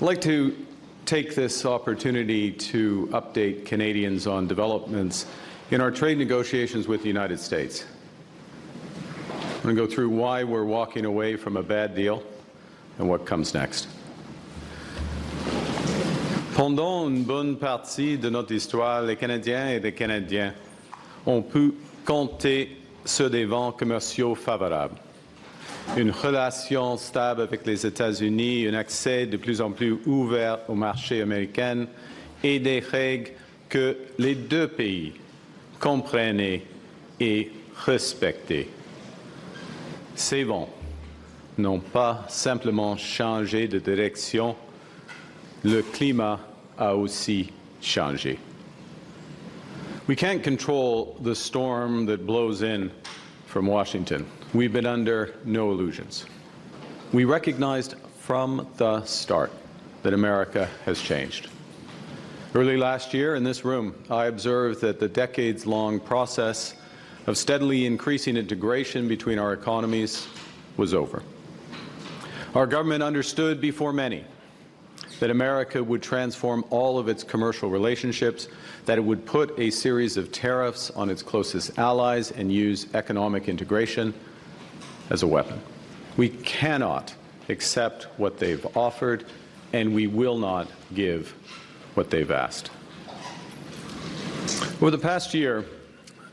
I'd like to take this opportunity to update Canadians on developments in our trade negotiations with the United States. I'm going to go through why we're walking away from a bad deal and what comes next. Pendant une bonne partie de notre histoire, les Canadiens et les Canadiens ont pu compter sur des vents commerciaux favorables. Une relation stable avec les États-Unis, un accès de plus en plus ouvert au marché américain et des règles que les deux pays comprenaient et respectaient. Ces vents n'ont pas simplement changé de direction, le climat a aussi changé. We can't control the storm that blows in from Washington. We've been under no illusions. We recognized from the start that America has changed. Early last year in this room, I observed that the decades-long process of steadily increasing integration between our economies was over. Our government understood before many that America would transform all of its commercial relationships, that it would put a series of tariffs on its closest allies and use economic integration as a weapon. We cannot accept what they've offered, and we will not give what they've asked. Over the past year,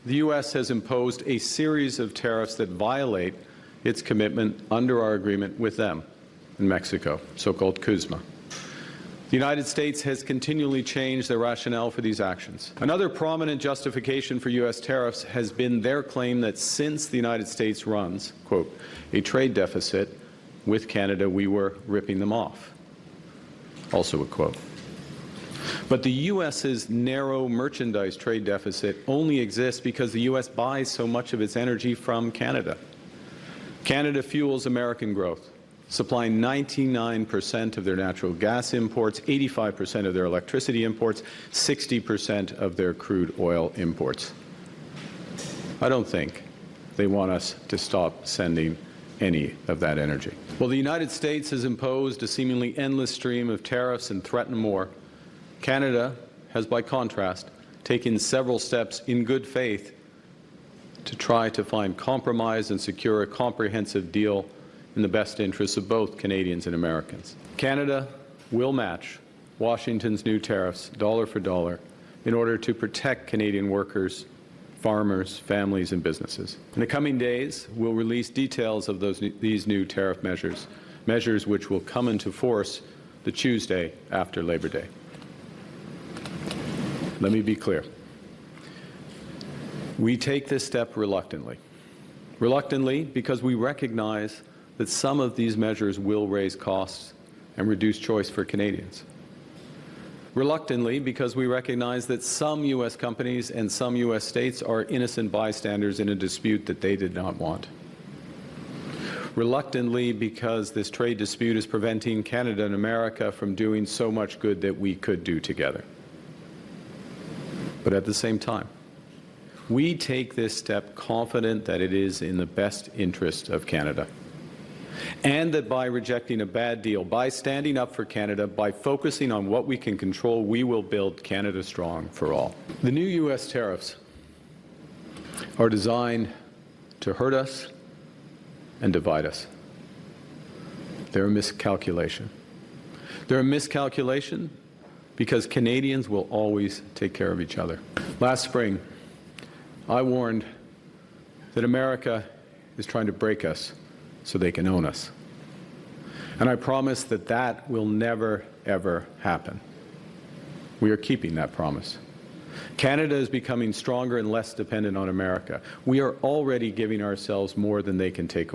the U.S. has imposed a series of tariffs that violate its commitment under our agreement with them in Mexico, so-called CUSMA. The United States has continually changed their rationale for these actions. Another prominent justification for U.S. tariffs has been their claim that since the United States runs, quote, a trade deficit with Canada, we were ripping them off. Also a quote. But the U.S.'s narrow merchandise trade deficit only exists because the U.S. buys so much of its energy from Canada. Canada fuels American growth, supplying 99% of their natural gas imports, 85% of their electricity imports, 60% of their crude oil imports. I don't think they want us to stop sending any of that energy. Well, the United States has imposed a seemingly endless stream of tariffs and threatened more. Canada has, by contrast, taken several steps in good faith to try to find compromise and secure a comprehensive deal in the best interests of both Canadians and Americans. Canada will match Washington's new tariffs dollar for dollar in order to protect Canadian workers, farmers, families, and businesses. In the coming days, we'll release details of these new tariff measures which will come into force the Tuesday after Labor Day. Let me be clear. We take this step reluctantly. Reluctantly because we recognize that some of these measures will raise costs and reduce choice for Canadians. Reluctantly because we recognize that some U.S. companies and some U.S. states are innocent bystanders in a dispute that they did not want. Reluctantly because this trade dispute is preventing Canada and America from doing so much good that we could do together. But at the same time, we take this step confident that it is in the best interest of Canada, and that by rejecting a bad deal, by standing up for Canada, by focusing on what we can control, we will build Canada strong for all. The new U.S. tariffs are designed to hurt us and divide us. They're a miscalculation. They're a miscalculation because Canadians will always take care of each other. Last spring, I warned that America is trying to break us so they can own us. And I promise that that will never, ever happen. We are keeping that promise. Canada is becoming stronger and less dependent on America. We are already giving ourselves more than they can take away.